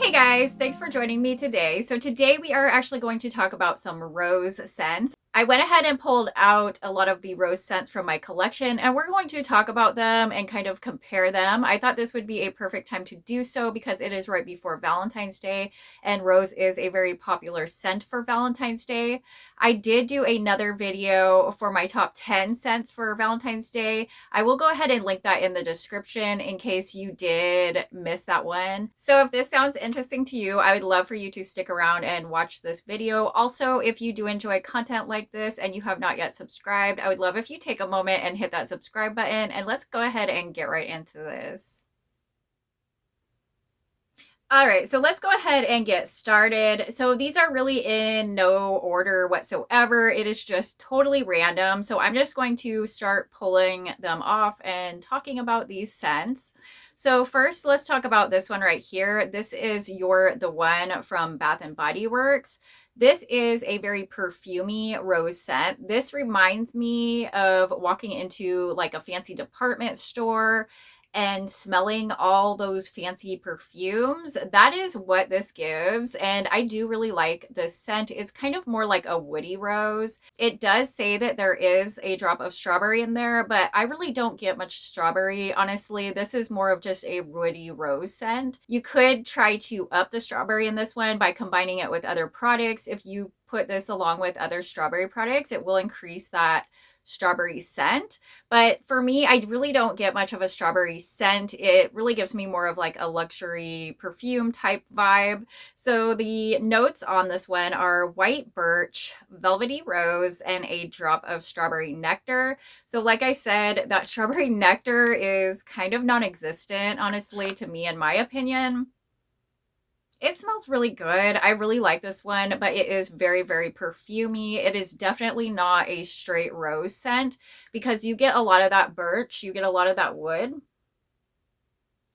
Hey guys, thanks for joining me today. So today we are actually going to talk about some rose scents. I went ahead and pulled out a lot of the rose scents from my collection and we're going to talk about them and kind of compare them. I thought this would be a perfect time to do so because it is right before Valentine's Day and rose is a very popular scent for Valentine's Day. I did do another video for my top 10 scents for Valentine's Day. I will go ahead and link that in the description in case you did miss that one. So if this sounds interesting to you, I would love for you to stick around and watch this video. Also, if you do enjoy content like this and you have not yet subscribed, I would love if you take a moment and hit that subscribe button, and let's go ahead and get right into this. All right, so let's go ahead and get started. So these are really in no order whatsoever. It is just totally random. So I'm just going to start pulling them off and talking about these scents. So first, let's talk about this one right here. This is You're the One from Bath and Body Works. This is a very perfumey rose scent. This reminds me of walking into like a fancy department store and smelling all those fancy perfumes. That is what this gives. And I do really like this scent. It's kind of more like a woody rose. It does say that there is a drop of strawberry in there, but I really don't get much strawberry, honestly. This is more of just a woody rose scent. You could try to up the strawberry in this one by combining it with other products. If you put this along with other strawberry products, it will increase that strawberry scent. But for me, I really don't get much of a strawberry scent. It really gives me more of like a luxury perfume type vibe. So the notes on this one are white birch, velvety rose, and a drop of strawberry nectar. So like I said, that strawberry nectar is kind of non-existent, honestly, to me, in my opinion. It smells really good. I really like this one, but it is very, very perfumey. It is definitely not a straight rose scent because you get a lot of that birch, you get a lot of that wood.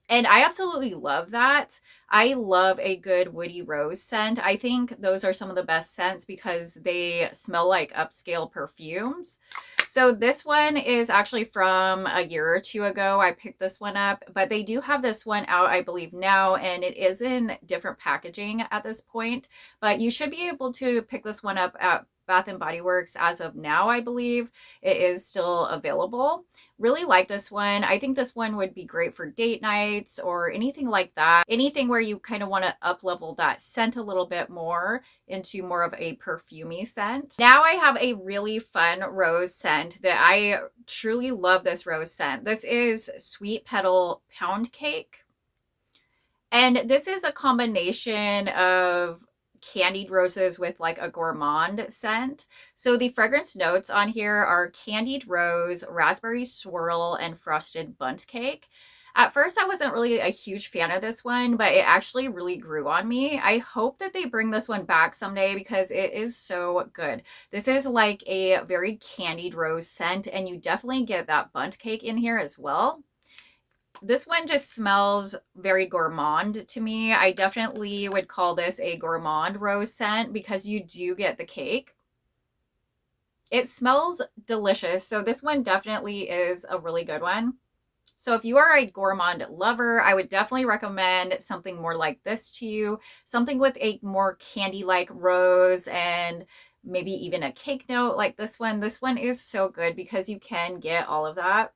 And I absolutely love that. I love a good woody rose scent. I think those are some of the best scents because they smell like upscale perfumes. So this one is actually from a year or two ago. I picked this one up, but they do have this one out, I believe, now, and it is in different packaging at this point. But you should be able to pick this one up at Bath and Body Works as of now, I believe. It is still available. Really like this one. I think this one would be great for date nights or anything like that. Anything where you kind of want to up level that scent a little bit more into more of a perfumey scent. Now I have a really fun rose scent that I truly love. This rose scent. This is Sweet Petal Pound Cake. And this is a combination of candied roses with like a gourmand scent. So the fragrance notes on here are candied rose, raspberry swirl, and frosted bundt cake. At first, I wasn't really a huge fan of this one, but it actually really grew on me. I hope that they bring this one back someday because it is so good. This is like a very candied rose scent, and you definitely get that bundt cake in here as well. This one just smells very gourmand to me. I definitely would call this a gourmand rose scent because you do get the cake. It smells delicious. So this one definitely is a really good one. So if you are a gourmand lover, I would definitely recommend something more like this to you. Something with a more candy-like rose and maybe even a cake note like this one. This one is so good because you can get all of that.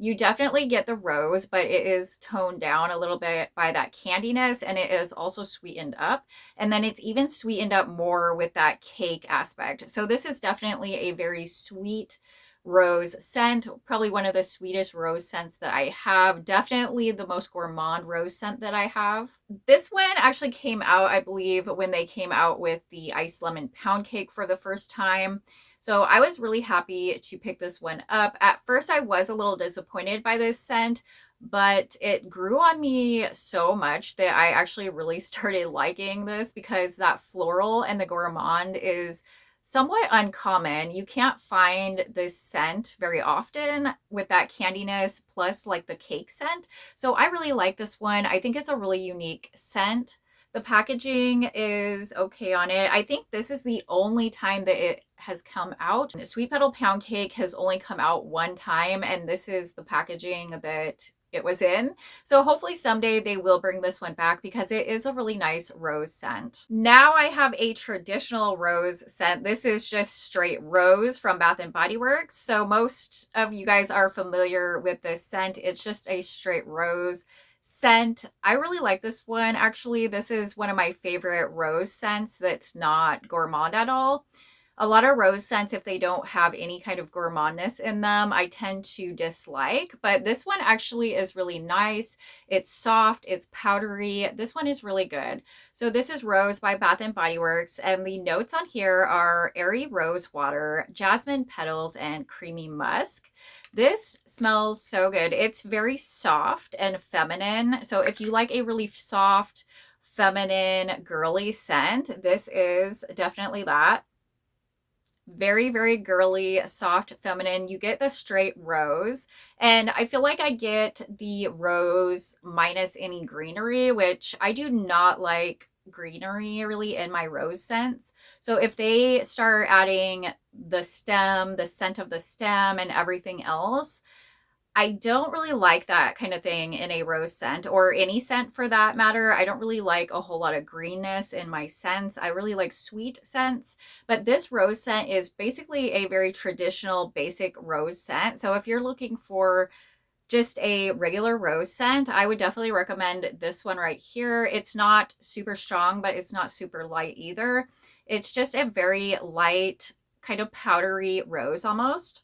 You definitely get the rose, but it is toned down a little bit by that candiness, and it is also sweetened up. And then it's even sweetened up more with that cake aspect. So this is definitely a very sweet rose scent, probably one of the sweetest rose scents that I have. Definitely the most gourmand rose scent that I have. This one actually came out, I believe, when they came out with the iced lemon pound cake for the first time. So I was really happy to pick this one up. At first, I was a little disappointed by this scent, but it grew on me so much that I actually really started liking this because that floral and the gourmand is somewhat uncommon. You can't find this scent very often with that candiness plus like the cake scent. So I really like this one. I think it's a really unique scent. The packaging is okay on it. I think this is the only time that it has come out. The Sweet Petal Pound Cake has only come out one time, and this is the packaging that it was in. So hopefully someday they will bring this one back because it is a really nice rose scent. Now I have a traditional rose scent. This is just straight rose from Bath and Body Works. So most of you guys are familiar with this scent. It's just a straight rose scent. I really like this one. Actually, this is one of my favorite rose scents that's not gourmand at all. A lot of rose scents, if they don't have any kind of gourmandness in them, I tend to dislike. But this one actually is really nice. It's soft, it's powdery. This one is really good. So this is Rose by Bath and Body Works, and the notes on here are airy rose water, jasmine petals, and creamy musk. This smells so good. It's very soft and feminine. So if you like a really soft, feminine, girly scent, this is definitely that. Very, very girly, soft, feminine. You get the straight rose, and I feel like I get the rose minus any greenery, which I do not like greenery really in my rose scents. So if they start adding the stem, the scent of the stem and everything else, I don't really like that kind of thing in a rose scent, or any scent for that matter. I don't really like a whole lot of greenness in my scents. I really like sweet scents, but this rose scent is basically a very traditional basic rose scent. So if you're looking for just a regular rose scent, I would definitely recommend this one right here. It's not super strong, but it's not super light either. It's just a very light, kind of powdery rose almost.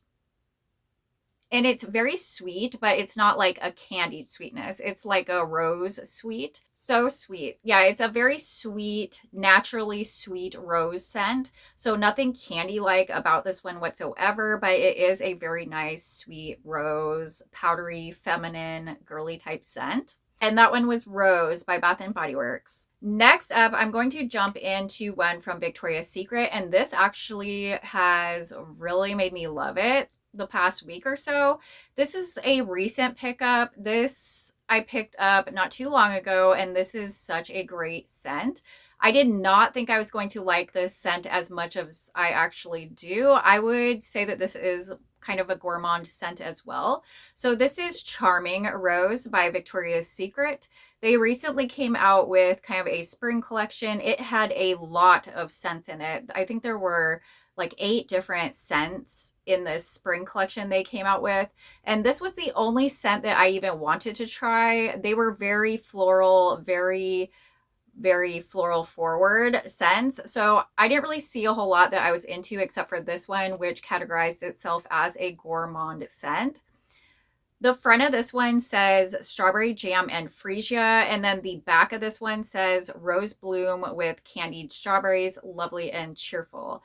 And it's very sweet, but it's not like a candied sweetness. It's like a rose sweet. So sweet. Yeah, it's a very sweet, naturally sweet rose scent. So nothing candy-like about this one whatsoever, but it is a very nice, sweet rose, powdery, feminine, girly type scent. And that one was Rose by Bath and Body Works. Next up, I'm going to jump into one from Victoria's Secret, and this actually has really made me love it the past week or so. This is a recent pickup. This I picked up not too long ago, and this is such a great scent. I did not think I was going to like this scent as much as I actually do. I would say that this is kind of a gourmand scent as well. So this is Charming Rose by Victoria's Secret. They recently came out with kind of a spring collection. It had a lot of scents in it. I think there were like 8 different scents in this spring collection they came out with. And this was the only scent that I even wanted to try. They were very floral, very floral forward scents. So I didn't really see a whole lot that I was into except for this one, which categorized itself as a gourmand scent. The front of this one says strawberry jam and freesia, and then the back of this one says rose bloom with candied strawberries, lovely and cheerful.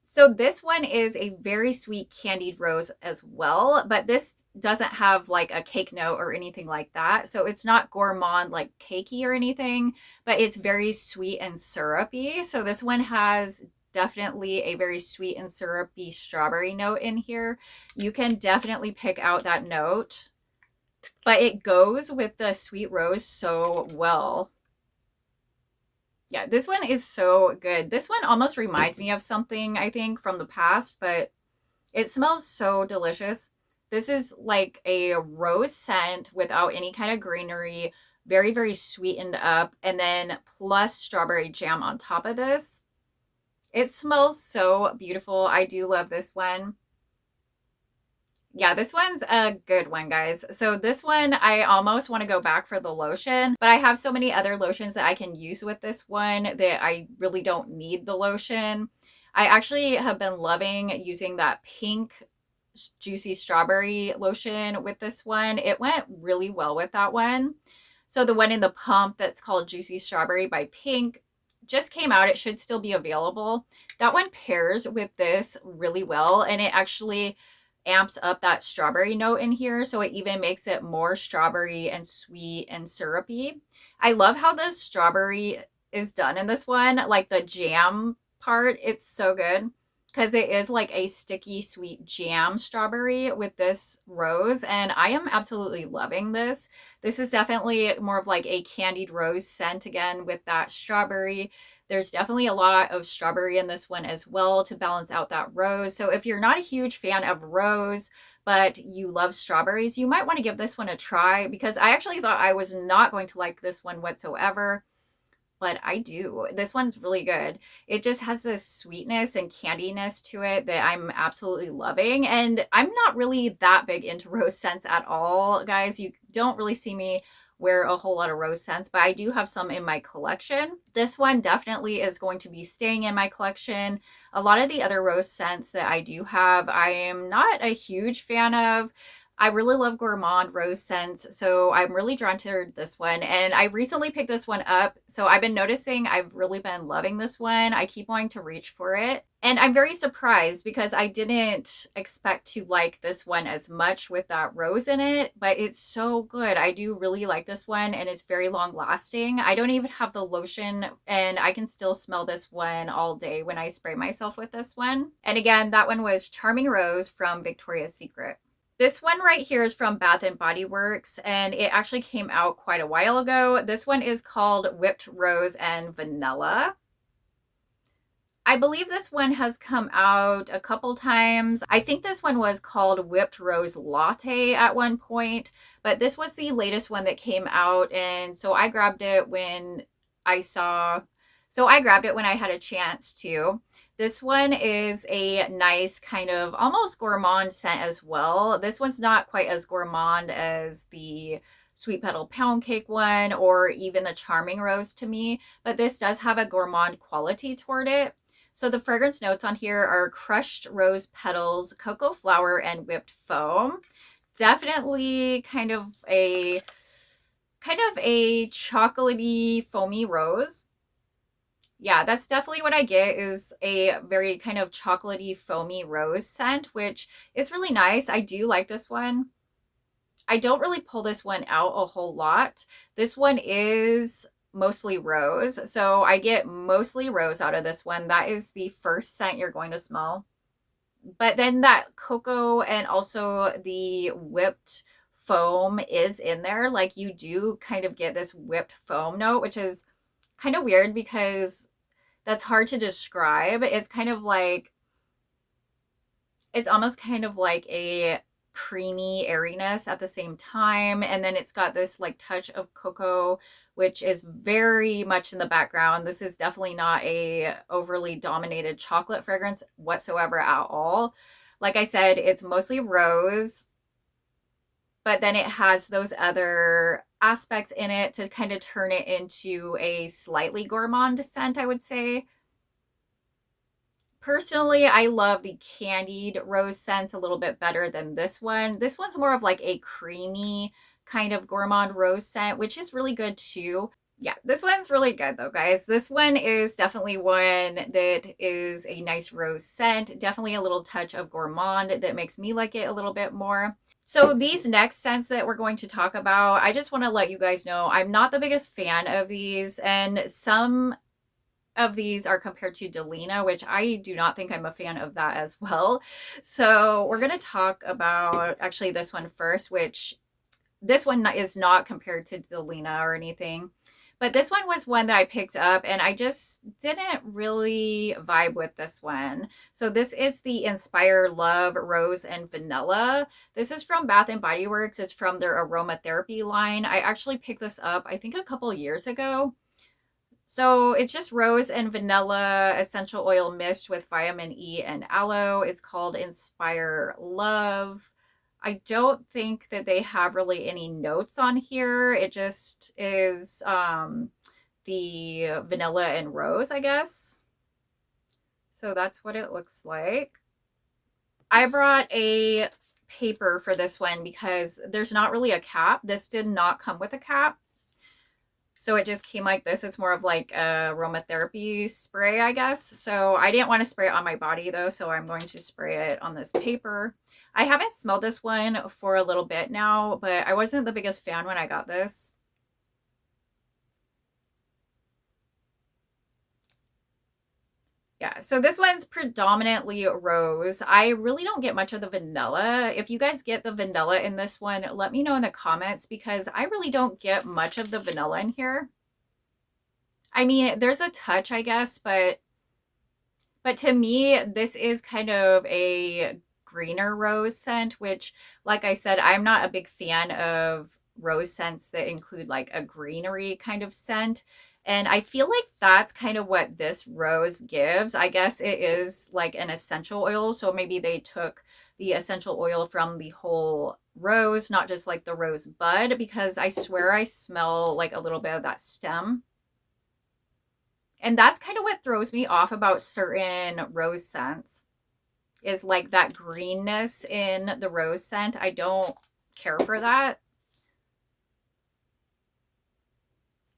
So this one is a very sweet candied rose as well, but this doesn't have like a cake note or anything like that. So it's not gourmand like cakey or anything, but it's very sweet and syrupy. So this one has definitely a very sweet and syrupy strawberry note in here. You can definitely pick out that note, but it goes with the sweet rose so well. Yeah, this one is so good. This one almost reminds me of something, I think, from the past, but it smells so delicious. This is like a rose scent without any kind of greenery, very, very sweetened up, and then plus strawberry jam on top of this. It smells so beautiful. I do love this one. Yeah, this one's a good one, guys. So this one, I almost want to go back for the lotion, but I have so many other lotions that I can use with this one that I really don't need the lotion. I actually have been loving using that pink juicy strawberry lotion with this one. It went really well with that one. So the one in the pump that's called Juicy Strawberry by Pink just came out. It should still be available. That one pairs with this really well, and it actually amps up that strawberry note in here, so it even makes it more strawberry and sweet and syrupy. I love how the strawberry is done in this one, like the jam part. It's so good because it is like a sticky sweet jam strawberry with this rose, and I am absolutely loving this. This is definitely more of like a candied rose scent again with that strawberry. There's definitely a lot of strawberry in this one as well to balance out that rose. So if you're not a huge fan of rose, but you love strawberries, you might want to give this one a try, because I actually thought I was not going to like this one whatsoever, but I do. This one's really good. It just has this sweetness and candiness to it that I'm absolutely loving. And I'm not really that big into rose scents at all, guys. You don't really see me wear a whole lot of rose scents, but I do have some in my collection. This one definitely is going to be staying in my collection. A lot of the other rose scents that I do have, I am not a huge fan of. I really love gourmand rose scents, so I'm really drawn to this one. And I recently picked this one up, so I've been noticing I've really been loving this one. I keep wanting to reach for it. And I'm very surprised because I didn't expect to like this one as much with that rose in it, but it's so good. I do really like this one, and it's very long lasting. I don't even have the lotion, and I can still smell this one all day when I spray myself with this one. And again, that one was Charming Rose from Victoria's Secret. This one right here is from Bath and Body Works, and it actually came out quite a while ago. This one is called Whipped Rose and Vanilla. I believe this one has come out a couple times. I think this one was called Whipped Rose Latte at one point, but this was the latest one that came out, and so I grabbed it when I had a chance to. This one is a nice kind of almost gourmand scent as well. This one's not quite as gourmand as the Sweet Petal Pound Cake one or even the Charming Rose to me, but this does have a gourmand quality toward it. So the fragrance notes on here are crushed rose petals, cocoa flower, and whipped foam. Definitely kind of a chocolatey, foamy rose. Yeah, that's definitely what I get, is a very kind of chocolatey, foamy rose scent, which is really nice. I do like this one. I don't really pull this one out a whole lot. This one is mostly rose, so I get mostly rose out of this one. That is the first scent you're going to smell. But then that cocoa and also the whipped foam is in there. Like, you do kind of get this whipped foam note, which is kind of weird because that's hard to describe. It's kind of like, it's almost kind of like a creamy airiness at the same time. And then it's got this like touch of cocoa, which is very much in the background. This is definitely not a overly dominated chocolate fragrance whatsoever at all. Like I said, it's mostly rose, but then it has those other aspects in it to kind of turn it into a slightly gourmand scent, I would say. Personally, I love the candied rose scents a little bit better than this one. This one's more of like a creamy kind of gourmand rose scent, which is really good too. Yeah, this one's really good though, guys. This one is definitely one that is a nice rose scent. Definitely a little touch of gourmand that makes me like it a little bit more. So these next scents that we're going to talk about, I just want to let you guys know I'm not the biggest fan of these, and some of these are compared to Delina, which I do not think I'm a fan of that as well. So we're going to talk about actually this one first, which this one is not compared to Delina or anything. But this one was one that I picked up and I just didn't really vibe with this one. So this is the Inspire Love Rose and Vanilla. This is from Bath and Body Works. It's from their aromatherapy line. I actually picked this up, I think a couple years ago. So it's just rose and vanilla essential oil mist with vitamin E and aloe. It's called Inspire Love. I don't think that they have really any notes on here. It just is the vanilla and rose, I guess. So that's what it looks like. I brought a paper for this one because there's not really a cap. This did not come with a cap. So it just came like this. It's more of like a aromatherapy spray, I guess. So I didn't want to spray it on my body though, so I'm going to spray it on this paper. I haven't smelled this one for a little bit now, but I wasn't the biggest fan when I got this. Yeah, so this one's predominantly rose. I really don't get much of the vanilla. If you guys get the vanilla in this one, let me know in the comments because I really don't get much of the vanilla in here. I mean, there's a touch, I guess, but to me, this is kind of a greener rose scent, which, like I said, I'm not a big fan of rose scents that include like a greenery kind of scent. And I feel like that's kind of what this rose gives. I guess it is like an essential oil. So maybe they took the essential oil from the whole rose, not just like the rose bud, because I swear I smell like a little bit of that stem. And that's kind of what throws me off about certain rose scents is like that greenness in the rose scent. I don't care for that.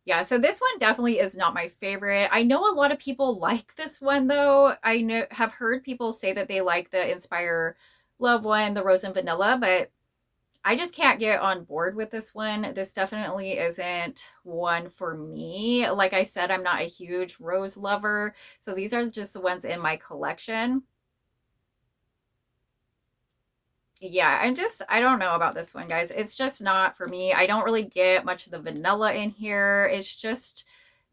Yeah, so this one definitely is not my favorite. I know a lot of people like this one though. I have heard people say that they like the Inspire Love one, the rose and vanilla, but I just can't get on board with this one. This definitely isn't one for me. Like I said, I'm not a huge rose lover, so these are just the ones in my collection. Yeah, I don't know about this one, guys. It's just not for me. I don't really get much of the vanilla in here. It's just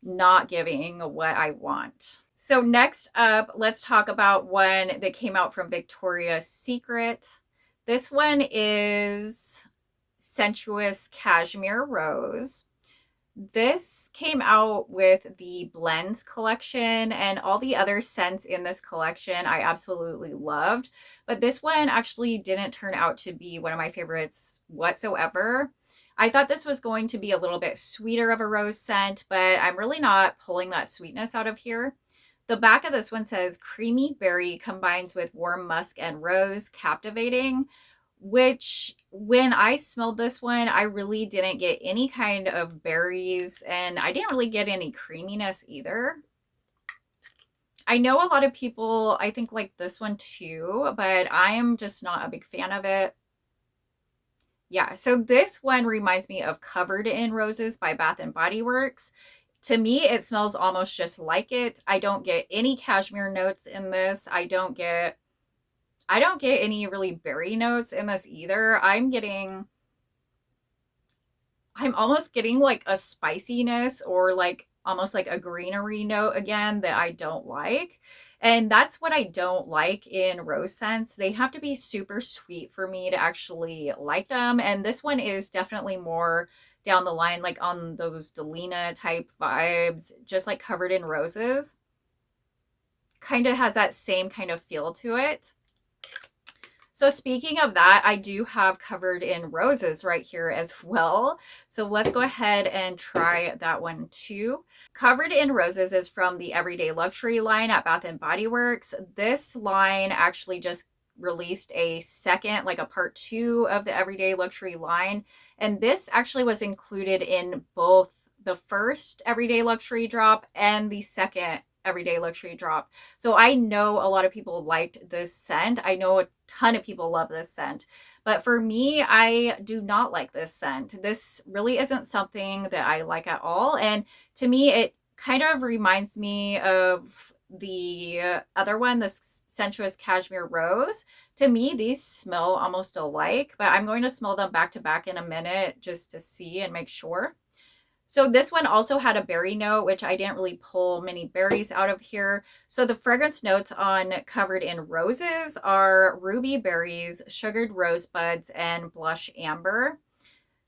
not giving what I want. So next up, let's talk about one that came out from Victoria's Secret. This one is Sensuous Cashmere Rose. This came out with the blends collection, and all the other scents in this collection I absolutely loved. But this one actually didn't turn out to be one of my favorites whatsoever. I thought this was going to be a little bit sweeter of a rose scent, but I'm really not pulling that sweetness out of here. The back of this one says creamy berry combines with warm musk and rose, captivating, which when I smelled this one, I really didn't get any kind of berries and I didn't really get any creaminess either. I know a lot of people, I think, like this one too, but I am just not a big fan of it. Yeah, so this one reminds me of Covered in Roses by Bath and Body Works. To me, it smells almost just like it. I don't get any cashmere notes in this. I don't get any really berry notes in this either. I'm almost getting like a spiciness or like almost like a greenery note again that I don't like. And that's what I don't like in rose scents. They have to be super sweet for me to actually like them. And this one is definitely more down the line, like on those Delina type vibes, just like Covered in Roses. Kind of has that same kind of feel to it. So speaking of that, I do have Covered in Roses right here as well. So let's go ahead and try that one too. Covered in Roses is from the Everyday Luxury line at Bath and Body Works. This line actually just released a second, like a part 2 of the Everyday Luxury line. And this actually was included in both the first Everyday Luxury drop and the second Everyday Luxury drop. So I know a lot of people liked this scent. I know a ton of people love this scent. But for me, I do not like this scent. This really isn't something that I like at all. And to me, it kind of reminds me of the other one, the Sensuous Cashmere Rose. To me, these smell almost alike, but I'm going to smell them back to back in a minute just to see and make sure. So this one also had a berry note, which I didn't really pull many berries out of here. So the fragrance notes on Covered in Roses are ruby berries, sugared rosebuds, and blush amber.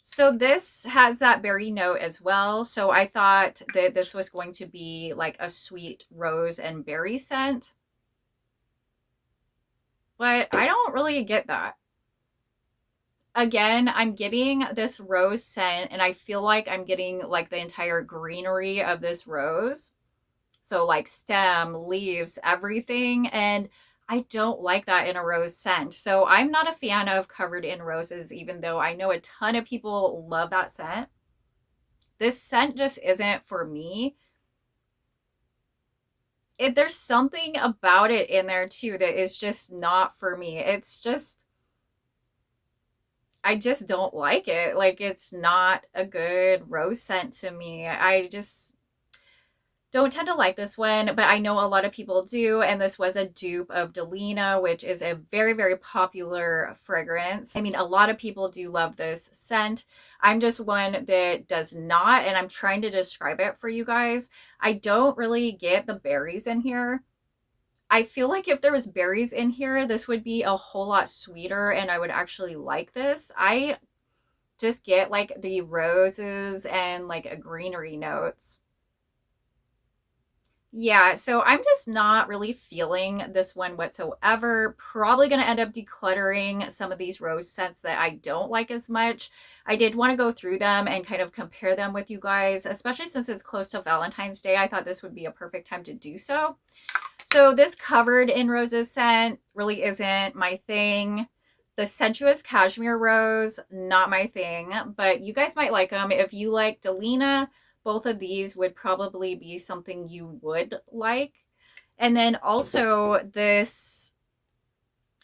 So this has that berry note as well. So I thought that this was going to be like a sweet rose and berry scent. But I don't really get that. Again, I'm getting this rose scent and I feel like I'm getting like the entire greenery of this rose. So like stem, leaves, everything. And I don't like that in a rose scent. So I'm not a fan of Covered in Roses, even though I know a ton of people love that scent. This scent just isn't for me. There's something about it in there too that is just not for me. It's just, I just don't like it. Like, it's not a good rose scent to me. I just don't tend to like this one, but I know a lot of people do. And this was a dupe of Delina, which is a very, very popular fragrance. I mean, a lot of people do love this scent. I'm just one that does not, and I'm trying to describe it for you guys. I don't really get the berries in here. I feel like if there was berries in here, this would be a whole lot sweeter and I would actually like this. I just get like the roses and like a greenery notes. Yeah, so I'm just not really feeling this one whatsoever. Probably going to end up decluttering some of these rose scents that I don't like as much. I did want to go through them and kind of compare them with you guys, especially since it's close to Valentine's Day. I thought this would be a perfect time to do so. So this Covered in Roses scent really isn't my thing. The Sensuous Cashmere Rose, not my thing, but you guys might like them. If you like Delina, both of these would probably be something you would like. And then also this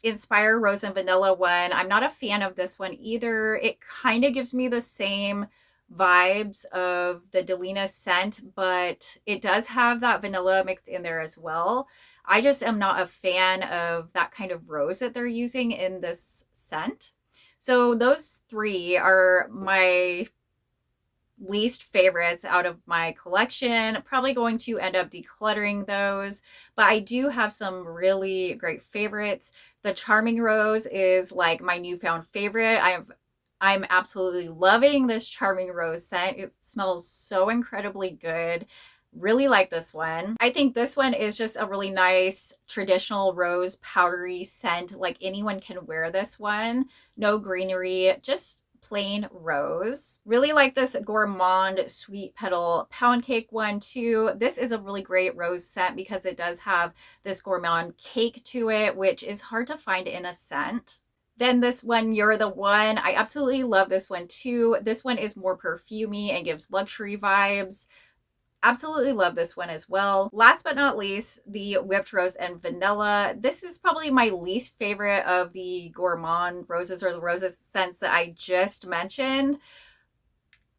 Inspire Rose and Vanilla one. I'm not a fan of this one either. It kind of gives me the same vibes of the Delina scent, but it does have that vanilla mixed in there as well. I just am not a fan of that kind of rose that they're using in this scent. So those three are my least favorites out of my collection. Probably going to end up decluttering those, but I do have some really great favorites. The Charming Rose is like my newfound favorite. I'm absolutely loving this Charming Rose scent. It smells so incredibly good. Really like this one. I think this one is just a really nice traditional rose powdery scent. Like anyone can wear this one. No greenery, just plain rose. Really like this Gourmand Sweet Petal Pound Cake one too. This is a really great rose scent because it does have this gourmand cake to it, which is hard to find in a scent. Then this one, You're the One. I absolutely love this one too. This one is more perfumey and gives luxury vibes. Absolutely love this one as well. Last but not least, the Whipped Rose and Vanilla. This is probably my least favorite of the Gourmand roses or the roses scents that I just mentioned.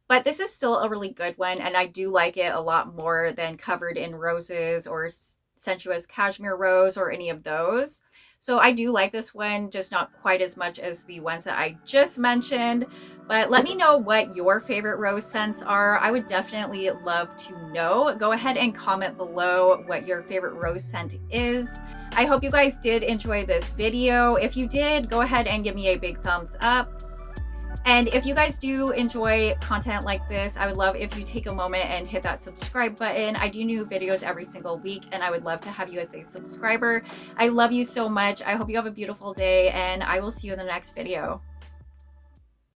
But this is still a really good one, and I do like it a lot more than Covered in Roses or Sensuous Cashmere Rose or any of those. So I do like this one, just not quite as much as the ones that I just mentioned. But let me know what your favorite rose scents are. I would definitely love to know. Go ahead and comment below what your favorite rose scent is. I hope you guys did enjoy this video. If you did, go ahead and give me a big thumbs up. And if you guys do enjoy content like this, I would love if you take a moment and hit that subscribe button. I do new videos every single week, and I would love to have you as a subscriber. I love you so much. I hope you have a beautiful day, and I will see you in the next video.